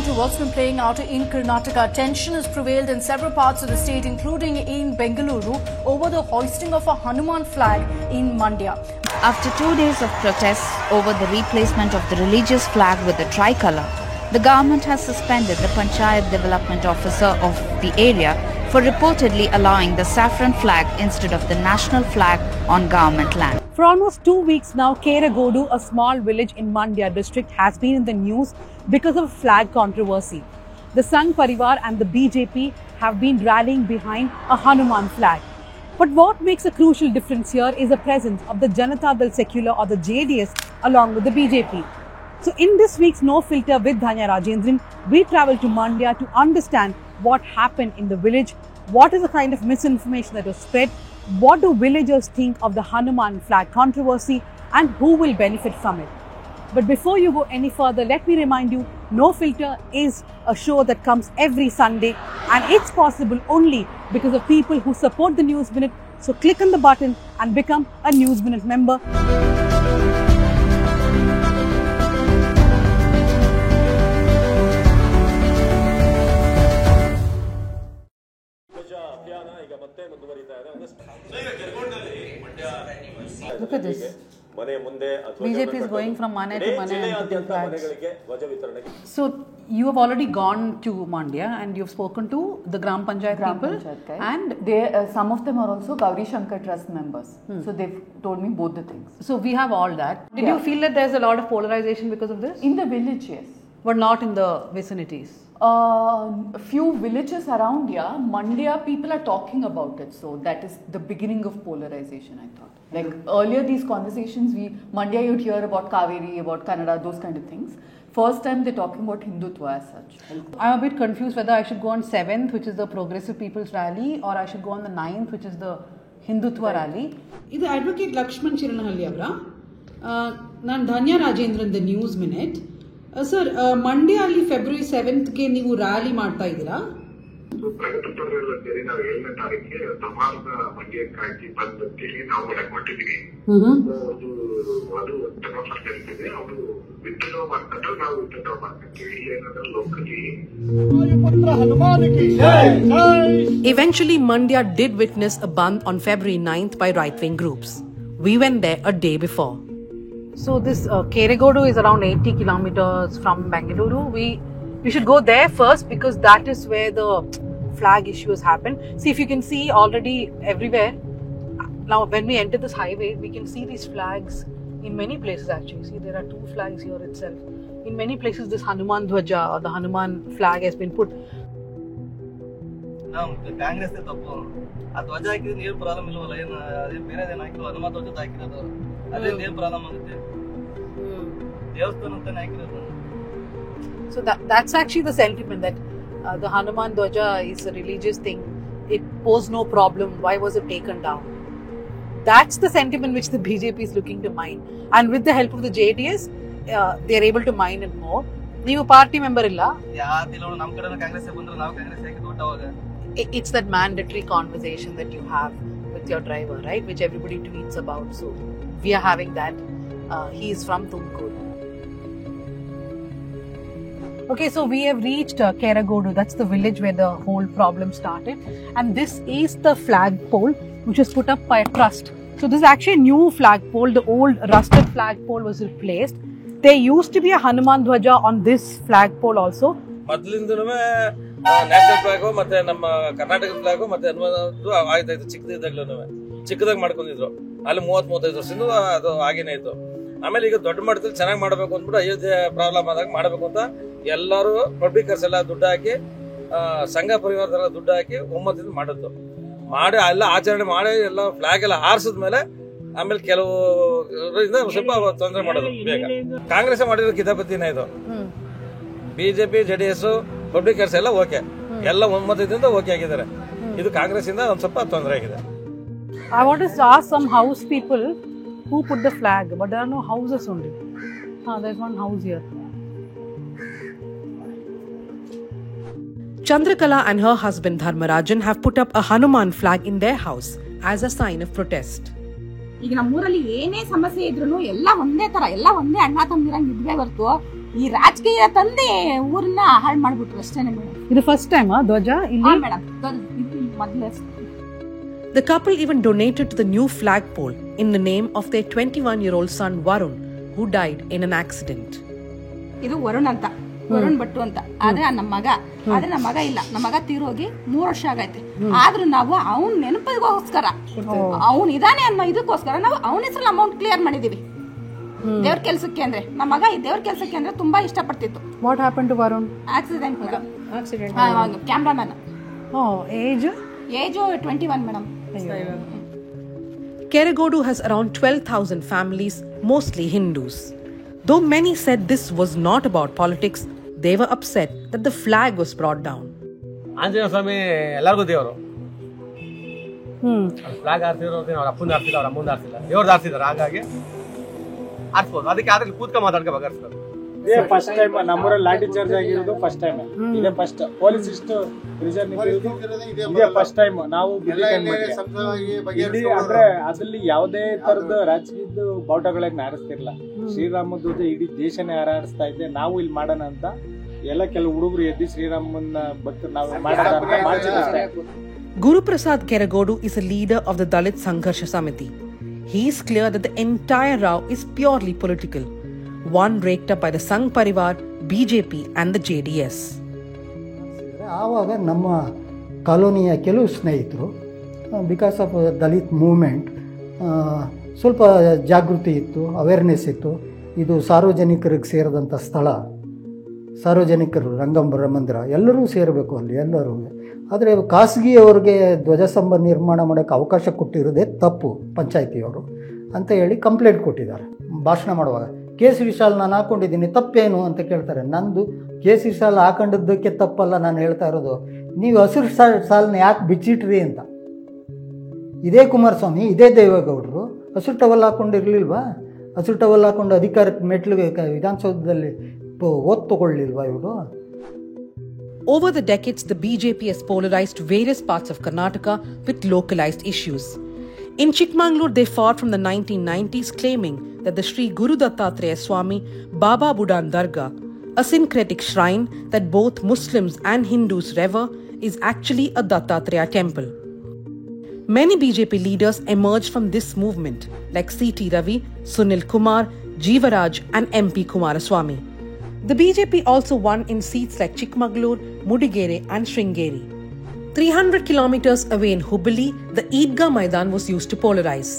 to what's been playing out in Karnataka. Tension has prevailed in several parts of the state, including in Bengaluru, over the hoisting of a Hanuman flag in Mandya. After 2 days of protests over the replacement of the religious flag with the tricolour, the government has suspended the Panchayat Development Officer of the area for reportedly allowing the saffron flag instead of the national flag on government land. For almost 2 weeks now, Keregodu, a small village in Mandya district, has been in the news because of a flag controversy. The Sangh Parivar and the BJP have been rallying behind a Hanuman flag. But what makes a crucial difference here is the presence of the Janata Dal Secular or the JDS along with the BJP. So in this week's No Filter with Dhanya Rajendran, we travel to Mandya to understand what happened in the village, what is the kind of misinformation that was spread, what do villagers think of the Hanuman flag controversy, and who will benefit from it. But before you go any further, let me remind you, No Filter is a show that comes every Sunday, and it's possible only because of people who support the News Minute. So click on the button and become a News Minute member. Look at this. BJP is going from Mane to Mane and putting flags. So you have already gone to Mandya and you've spoken to the Gram Panchayat people, and they some of them are also Gauri Shankar Trust members. So they've told me both the things. So we have all that. Did you feel that there's a lot of polarization because of this? In the village, yes. But not in the vicinities? A few villages around here, Mandya, people are talking about it. So that is the beginning of polarization, I thought. Like earlier these conversations, Mandya you'd hear about Kaveri, about Kannada, those kind of things. First time they're talking about Hindutva as such. I'm a bit confused whether I should go on 7th, which is the Progressive People's Rally, or I should go on the 9th, which is the Hindutva Rally. This is Advocate Lakshman Chiranahalli avara. Nan Dhanya Rajendran, the News Minute. Sir, Mandya alli February 7th ke ನೀವು rally ಮಾಡ್ತಾ ಇದ್ದೀರಾ? ಪ್ರಗತಿಪರರೆಲ್ಲ ಸೇರಿ ನಾವು 7ನೇ ತಾರೀಕಿಗೆ ಸಮಾಜದ ಮಂಡ್ಯಕ್ಕಾಗಿ ಬಂದಂತೇಳಿ ನಾವು ಒಳಗೆ ಕೊಟ್ಟಿದ್ದೀವಿ. ಅದು ಡೆವಲಪರ್ ಇರ್ತದೆ, ಅವರು ವಿತ್ಡ್ರಾ ಮಾಡ್ತಾರೆ, ನಾವು ವಿತ್ಡ್ರಾ ಮಾಡ್ತೀವಿ. ಏನಾದ್ರೂ locally Eventually, Mandya did witness a bandh on February 9th by right-wing groups. We went there a day before. So this Keregodu is around 80 kilometers from Bengaluru. We should go there first because that is where the flag issue has happened. See, if you can see already everywhere. Now, when we enter this highway, we can see these flags in many places actually. See, there are 2 flags here itself. In many places, this Hanuman Dhwaja or the Hanuman flag has been put. Congress ತಪ್ಪು ಆ ಧ್ವಜ ಹಾಕಿದ್ರೆ ನೀರು problem ಇಲ್ವಲ್ಲ, ಏನು ಅದೇ ಬೇರೆ ಏನು ಹಾಕಿದ್ರು ಹನುಮ ಧ್ವಜ ಹಾಕಿರೋದು ಅದೇನು ಏನು ಪ್ರಾಬ್ಲಮ್ ಆಗುತ್ತೆ, ದೇವಸ್ಥಾನ ಅಂತಾನೆ ಹಾಕಿರೋದು. So that's actually the sentiment that the Hanuman Dhwaja is a religious thing. It posed no problem. Why was it taken down? That's the sentiment which the BJP is looking to mine. And with the help of the JDS, they are able to mine it more. ನೀವು party member ಇಲ್ಲ, ನಮ್ಮ ಕಡೆ ಕಾಂಗ್ರೆಸ್ ಬಂದ್ರೆ ನಾವು ಕಾಂಗ್ರೆಸ್ ಹಾಕಿದ್ವಿ ಅವಾಗ. It's that mandatory conversation that you have with your driver, right? Which everybody tweets about. So we are having that. He is from Tumkur. Okay, so we have reached Keregodu. That's the village where the whole problem started. And this is the flagpole which was put up by a trust. So this is actually a new flagpole. The old rusted flagpole was replaced. There used to be a Hanuman Dhwaja on this flagpole also. ಮೊದಲಿಂದನೂ national flag ಮತ್ತೆ ನಮ್ಮ Karnataka flag ಮತ್ತೆ ಹನುಮಾನದ್ದು ಆಗ್ತಾ ಇತ್ತು. ಚಿಕ್ಕದಾಗಿ ಮಾಡ್ಕೊಂಡಿದ್ರು. ಅಲ್ಲಿ 30-35 ವರ್ಷದಿಂದ ಅದು ಹಾಗೇನೆ ಇತ್ತು. ಆಮೇಲೆ ಈಗ ದೊಡ್ಡ ಮಟ್ಟದಲ್ಲಿ ಚೆನ್ನಾಗಿ ಮಾಡಬೇಕು ಅಂದ್ಬಿಟ್ಟು ಅಯೋಧ್ಯೆ ಪ್ರಾಬ್ಲಮ್ ಆದಾಗ ಮಾಡಬೇಕು ಅಂತ ಎಲ್ಲರೂ ಪಬ್ಲಿಕರ್ಸ್ ಎಲ್ಲ ದುಡ್ಡು ಹಾಕಿ, ಸಂಘ ಪರಿವಾರದೆಲ್ಲ ದುಡ್ಡು ಹಾಕಿ ಒಮ್ಮತದಿಂದ ಮಾಡಿದ್ದು. ಮಾಡಿ ಎಲ್ಲ ಆಚರಣೆ ಮಾಡಿ ಎಲ್ಲ ಫ್ಲಾಗ್ ಎಲ್ಲ ಹಾರಿಸಿದ್ಮೇಲೆ ಆಮೇಲೆ ಕೆಲವು ಸ್ವಲ್ಪ ತೊಂದರೆ ಮಾಡೋದು ಬೇಗ. ಕಾಂಗ್ರೆಸ್ ಮಾಡಿರೋ ಕಿತಾಪತಿನೇ ಇದು. ಬಿಜೆಪಿ ಜೆಡಿಎಸ್ ಪಬ್ಲಿಕರ್ಸ್ ಎಲ್ಲ ಓಕೆ, ಎಲ್ಲ ಒಮ್ಮತದಿಂದ ಓಕೆ ಆಗಿದ್ದಾರೆ. ಇದು ಕಾಂಗ್ರೆಸ್ ಇಂದ ಒಂದ್ ಸ್ವಲ್ಪ ತೊಂದರೆ ಆಗಿದೆ. I want to ask some house people who put the flag, but there are no houses only. There's one house here. Chandrakala and her husband Dharmarajan have put up a Hanuman flag in their house as a sign of protest. ಈಗ ನಮ್ಮೂರಲ್ಲಿ ಏನೇ ಸಮಸ್ಯೆ ಇದ್ರು ಎಲ್ಲ ಒಂದೇ ತರ, ಎಲ್ಲ ಒಂದೇ ಅಣ್ಣ ತಮ್ಮಂದಿರಂಗ್ ಇದ್ವೇ ಹೊರತು ಈ ರಾಜಕೀಯ ತಂದೆ ಊರನ್ನ ಹಾಳು ಮಾಡ್ಬಿಟ್ರು ಅಷ್ಟೇನೆ ಮೇಡಮ್. ಇದು ಫಸ್ಟ್ ಟೈಮ್ ಧ್ವಜ ಇಲ್ಲಿ? ಮೇಡಮ್ ಮೊದಲೇ. The couple even donated to the new flagpole in the name of their 21-year-old son Varun, who died in an accident. ಇದು ವರುಣ್ ಅಂತ, ವರುಣ್ ಭಟ್ಟು ಅಂತ. ಆದ್ರೆ ನಮ್ಮ ಮಗ ಇಲ್ಲ, ನಮ್ಮ ಮಗ ತೀರೋಗಿ 3 ವರ್ಷ ಆಗೈತೆ. ಆದ್ರೂ ನಾವು ಅವನ್ ನೆನಪಿಗೋಸ್ಕರ, ಅವನ್ ಇದಾನೆ ಅನ್ನೋ ಇದಕ್ಕೋಸ್ಕರ ನಾವು ಅವನ ಹೆಸರಲ್ಲಿ ಅಮೌಂಟ್ ಕ್ಲಿಯರ್ ಮಾಡಿದೀವಿ. ದೇವ್ರ ಕೆಲ್ಸಕ್ಕೆ ಅಂದ್ರೆ ನಮ್ಮ ಮಗ ಈ ದೇವ್ರ ಕೆಲ್ಸಕ್ಕೆ ಅಂದ್ರೆ ತುಂಬಾ ಇಷ್ಟಪಡ್ತಿತ್ತು. What happened to Varun? Accident. Cameraman. Age 21 madam. Keregodu has around 12,000 families, mostly Hindus. Though many said this was not about politics, they were upset that the flag was brought down. Anjaneya Swamy ಎಲ್ಲರಿಗೂ ದೇವರು. Flag ಆರ್ತಿರೋದು ಅವ್ರ ಅಪ್ಪನ ಆರ್ತಿಲ್ಲ, ಅವ್ರ ಅಮ್ಮನ ಆರ್ತಿಲ್ಲ, ದೇವ್ರದ್ದು ಆರ್ತಿದ್ದಾರೆ. ಹಾಗಾಗಿ ಆರ್ಸ್ಬೋದು. ಅದಕ್ಕೆ ಆದ್ರೆ ಕೂತ್ಕೊಂಡು ಮಾತಾಡ್ಕೊ ಬಗೆಹರಿಸ್ತಾರೆ. ಇದೇ ಫಸ್ಟ್ ಟೈಮ್ ನಮ್ಮೂರಲ್ಲಿ ಲಾಠಿ ಚಾರ್ಜ್ ಆಗಿರೋದು ಫಸ್ಟ್ ಟೈಮ್. ಇದೇ ಫಸ್ಟ್ ಪೊಲೀಸ್ ಇಷ್ಟು ರಿಸರ್ವ್ ಇದೇ ಫಸ್ಟ್ ಟೈಮ್ ನಾವು ಇಲ್ಲಿ ಅಂದ್ರೆ ಅದ್ರಲ್ಲಿ ಯಾವುದೇ ತರದ ರಾಜಕೀಯದ ಬಾವುಟಗಳನ್ನ ಹಾರಿಸ್ತಿರ್ಲಿಲ್ಲ. ಶ್ರೀರಾಮ ಧ್ವಜ ಇಡೀ ದೇಶನೇ ಹಾರಾಡಿಸ್ತಾ ಇದ್ದೆ. ನಾವು ಇಲ್ಲಿ ಮಾಡೋಣ ಅಂತ ಎಲ್ಲ ಕೆಲವು ಹುಡುಗರು ಎದ್ದು ಶ್ರೀರಾಮನ ಭಕ್ತರು ನಾವು ಮಾಡೋಣ ಅಂತ ಮಾಡ್ತಿದ್ದೆ. Guru Prasad Keregodu is a leader of the Dalit Sangharsha Samiti. He is clear that the entire row is purely political, one raked up by the Sangh Parivar, BJP and the JDS. ಆವಾಗ ನಮ್ಮ ಕಾಲೋನಿಯ ಕೆಲವು ಸ್ನೇಹಿತರು because of Dalit movement ಸ್ವಲ್ಪ ಜಾಗೃತಿ ಇತ್ತು, awareness ಇತ್ತು. ಇದು ಸಾರ್ವಜನಿಕರಿಗೆ ಸೇರಿದಂಥ ಸ್ಥಳ, ಸಾರ್ವಜನಿಕರು ರಂಗಂಬರ ಮಂದಿರ ಎಲ್ಲರೂ ಸೇರಬೇಕು ಅಲ್ಲಿ ಎಲ್ಲರೂ. ಆದರೆ ಖಾಸಗಿಯವರಿಗೆ ಧ್ವಜಸ್ತಂಭ ನಿರ್ಮಾಣ ಮಾಡೋಕ್ಕೆ ಅವಕಾಶ ಕೊಟ್ಟಿರೋದೇ ತಪ್ಪು ಪಂಚಾಯಿತಿಯವರು ಅಂತ ಹೇಳಿ ಕಂಪ್ಲೇಂಟ್ ಕೊಟ್ಟಿದ್ದಾರೆ. ಭಾಷಣ ಮಾಡುವಾಗ ಕೇಸರಿ ಶಾಲ್ ನಾನು ಹಾಕ್ಕೊಂಡಿದ್ದೀನಿ ತಪ್ಪೇನು ಅಂತ ಕೇಳ್ತಾರೆ. ನಂದು ಕೇಸರಿ ಶಾಲ್ ಹಾಕೊಂಡಿದ್ದಕ್ಕೆ ತಪ್ಪಲ್ಲ, ನಾನು ಹೇಳ್ತಾ ಇರೋದು ನೀವು ಹಸಿರು ಸಾಲನ್ನ ಯಾಕೆ ಬಿಚ್ಚಿಟ್ರಿ ಅಂತ. ಇದೇ ಕುಮಾರಸ್ವಾಮಿ, ಇದೇ ದೇವೇಗೌಡರು ಹಸಿರು ಟವಲ್ ಹಾಕ್ಕೊಂಡಿರ್ಲಿಲ್ವಾ? ಹಸಿರು ಟವಲ್ ಹಾಕ್ಕೊಂಡು ಅಧಿಕಾರಕ್ಕೆ ಮೆಟ್ಲಿಗೆ ವಿಧಾನಸೌಧದಲ್ಲಿ ಓದ್ ತಗೊಳ್ಳಿಲ್ವಾ ಇವರು? Over the decades, the BJP has polarized various parts of Karnataka with localized issues. In Chikmagalur, they fought from the 1990s, claiming that the Sri Guru Dattatreya Swami Baba Budan Dargah, a syncretic shrine that both Muslims and Hindus revere, is actually a Dattatreya temple. Many BJP leaders emerged from this movement, like C.T. Ravi, Sunil Kumar, Jeevaraj, and MP Kumaraswamy. The BJP also won in seats like Chikmagalur, Mudigere, and Sringeri. 300 kilometers away in Hubballi, the Eidgah Maidan was used to polarize.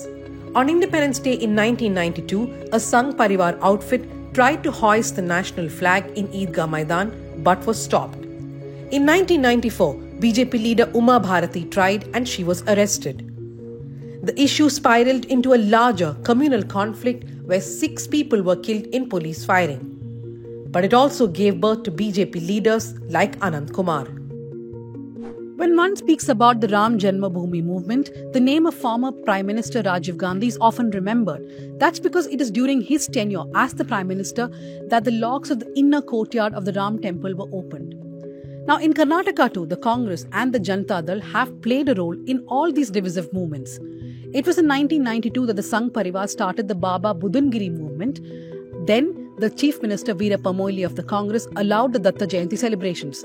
On Independence Day in 1992, a Sangh Parivar outfit tried to hoist the national flag in Eidgah Maidan but was stopped. In 1994, BJP leader Uma Bharati tried and she was arrested. The issue spiraled into a larger communal conflict where 6 people were killed in police firing. But it also gave birth to BJP leaders like Anant Kumar. When one speaks about the Ram Janmabhoomi movement, the name of former Prime Minister Rajiv Gandhi is often remembered. That's because it is during his tenure as the Prime Minister that the locks of the inner courtyard of the Ram temple were opened. Now in Karnataka too, the Congress and the Janata Dal have played a role in all these divisive movements. It was in 1992 that the Sangh Parivar started the Baba Budangiri movement. Then the Chief Minister Veerappa Moily of the Congress allowed the Datta Jayanti celebrations.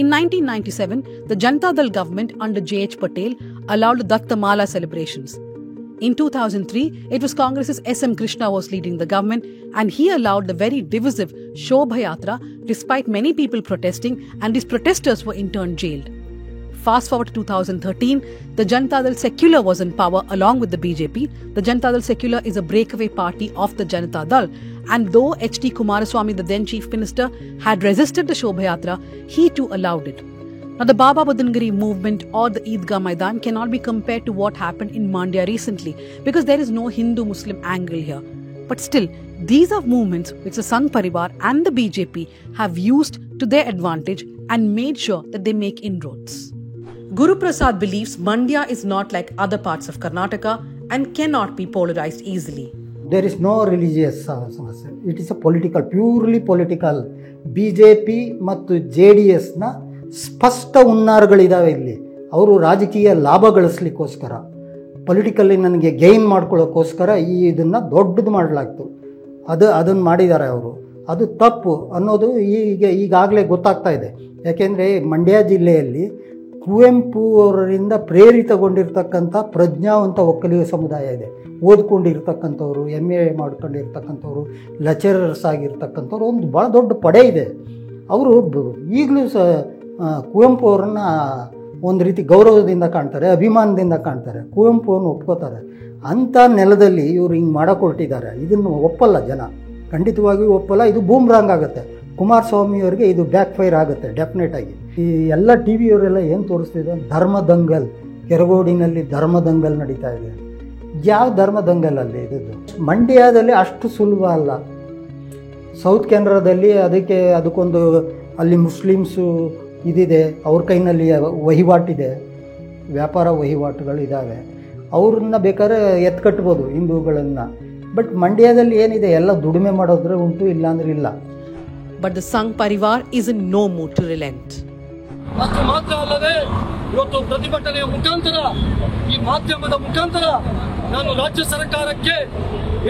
In 1997, the Janata Dal government under J.H. Patel allowed the Datta Mala celebrations. In 2003, it was Congress's S.M. Krishna was leading the government and he allowed the very divisive Shobha Yatra despite many people protesting, and these protesters were in turn jailed. Fast forward to 2013, the Janata Dal Secular was in power along with the BJP. The Janata Dal Secular is a breakaway party of the Janata Dal, and though H.D. Kumaraswamy, the then Chief Minister, had resisted the Shobha Yatra, he too allowed it. Now the Baba Budangiri movement or the Eidgah Maidan cannot be compared to what happened in Mandya recently because there is no Hindu-Muslim angle here. But still, these are movements which the Sangh Parivar and the BJP have used to their advantage and made sure that they make inroads. Guru Prasad believes Mandya is not like other parts of Karnataka and cannot be polarized easily. There is no religious ಸಮಸ್ಯೆ. It is a political, purely political. BJP ಮತ್ತು JDSನ ಸ್ಪಷ್ಟ ಹುನ್ನಾರಗಳಿದ್ದಾವೆ ಇಲ್ಲಿ. ಅವರು ರಾಜಕೀಯ ಲಾಭ ಗಳಿಸ್ಲಿಕ್ಕೋಸ್ಕರ, ಪೊಲಿಟಿಕಲ್ಲಿ ನನಗೆ gain ಮಾಡ್ಕೊಳ್ಳೋಕ್ಕೋಸ್ಕರ ಇದನ್ನು ದೊಡ್ಡದು ಮಾಡಲಾಗ್ತು. ಅದನ್ನು ಮಾಡಿದ್ದಾರೆ ಅವರು. ಅದು ತಪ್ಪು ಅನ್ನೋದು ಈಗಾಗಲೇ ಗೊತ್ತಾಗ್ತಾ ಇದೆ. ಯಾಕೆಂದರೆ ಮಂಡ್ಯ ಜಿಲ್ಲೆಯಲ್ಲಿ ಕುವೆಂಪು ಅವರಿಂದ ಪ್ರೇರಿತಗೊಂಡಿರ್ತಕ್ಕಂಥ ಪ್ರಜ್ಞಾವಂತ ಒಕ್ಕಲಿಗ ಸಮುದಾಯ ಇದೆ. ಓದ್ಕೊಂಡಿರ್ತಕ್ಕಂಥವ್ರು, MA ಮಾಡ್ಕೊಂಡಿರ್ತಕ್ಕಂಥವ್ರು, ಲೆಕ್ಚರರ್ಸ್ ಆಗಿರ್ತಕ್ಕಂಥವ್ರು ಒಂದು ಭಾಳ ದೊಡ್ಡ ಪಡೆ ಇದೆ. ಅವರು ಈಗಲೂ ಕುವೆಂಪು ಅವ್ರನ್ನ ಒಂದು ರೀತಿ ಗೌರವದಿಂದ ಕಾಣ್ತಾರೆ, ಅಭಿಮಾನದಿಂದ ಕಾಣ್ತಾರೆ, ಕುವೆಂಪುವನ್ನು ಒಪ್ಕೋತಾರೆ. ಅಂಥ ನೆಲದಲ್ಲಿ ಇವರು ಹಿಂಗೆ ಮಾಡೋಕೊಟ್ಟಿದ್ದಾರೆ. ಇದನ್ನು ಒಪ್ಪಲ್ಲ ಜನ, ಖಂಡಿತವಾಗಿಯೂ ಒಪ್ಪಲ್ಲ. ಇದು ಬೂಮ್ರಾಂಗ್ ಆಗುತ್ತೆ. ಕುಮಾರಸ್ವಾಮಿಯವರಿಗೆ ಇದು ಬ್ಯಾಕ್ ಫೈರ್ ಆಗುತ್ತೆ ಡೆಫಿನೆಟ್ ಆಗಿ. ಈ ಎಲ್ಲ TV ಅವರೆಲ್ಲ ಏನು ತೋರಿಸ್ತಿದೆ, ಧರ್ಮದಂಗಲ್, ಕೆರಗೋಡಿನಲ್ಲಿ ಧರ್ಮದಂಗಲ್ ನಡೀತಾ ಇದೆ. ಯಾವ ಧರ್ಮದಂಗಲಲ್ಲಿ ಇದ್ದು? ಮಂಡ್ಯದಲ್ಲಿ ಅಷ್ಟು ಸುಲಭ ಅಲ್ಲ. ಸೌತ್ ಕೆನರಾದಲ್ಲಿ ಅದಕ್ಕೊಂದು ಅಲ್ಲಿ ಮುಸ್ಲಿಮ್ಸು ಇದಿದೆ, ಅವ್ರ ಕೈನಲ್ಲಿ ವಹಿವಾಟಿದೆ, ವ್ಯಾಪಾರ ವಹಿವಾಟುಗಳಿದ್ದಾವೆ. ಅವ್ರನ್ನ ಬೇಕಾದ್ರೆ ಎತ್ಕಟ್ಬೋದು ಹಿಂದೂಗಳನ್ನು. ಬಟ್ ಮಂಡ್ಯದಲ್ಲಿ ಏನಿದೆ, ಎಲ್ಲ ದುಡಿಮೆ ಮಾಡೋದ್ರೆ ಉಂಟು, ಇಲ್ಲಾಂದ್ರೆ ಇಲ್ಲ. But the Sangh Parivar is in no mood to relent. ಅಷ್ಟು ಮಾತ್ರ ಅಲ್ಲದೆ ಇವತ್ತು ಪ್ರತಿಭಟನೆಯ ಮುಖಾಂತರ, ಈ ಮಾಧ್ಯಮದ ಮುಖಾಂತರ ನಾನು ರಾಜ್ಯ ಸರ್ಕಾರಕ್ಕೆ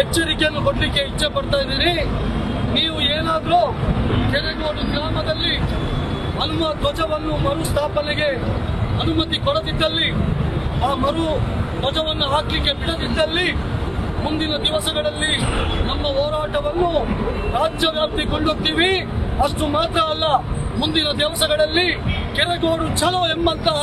ಎಚ್ಚರಿಕೆಯನ್ನು ಕೊಡಲಿಕ್ಕೆ ಇಚ್ಛೆ ಪಡ್ತಾ ಇದ್ದೀನಿ. ನೀವು ಏನಾದರೂ ಕೆರೆಗೋಡು ಗ್ರಾಮದಲ್ಲಿ ಹನುಮ ಧ್ವಜವನ್ನು ಮರುಸ್ಥಾಪನೆಗೆ ಅನುಮತಿ ಕೊಡದಿದ್ದಲ್ಲಿ, ಆ ಮರು ಧ್ವಜವನ್ನು ಹಾಕಲಿಕ್ಕೆ ಬಿಡದಿದ್ದಲ್ಲಿ, ಮುಂದಿನ ದಿವಸಗಳಲ್ಲಿ ನಮ್ಮ ಹೋರಾಟವನ್ನು ರಾಜ್ಯ ವ್ಯಾಪ್ತಿ ಕೊಂಡೊಗ್ತೀವಿ. ಅಷ್ಟು ಮಾತ್ರ ಅಲ್ಲ, ಮುಂದಿನ ದಿವಸಗಳಲ್ಲಿ ಕೆರೆಗೋಡು ಚಲೋ ಎಂಬಂತಹ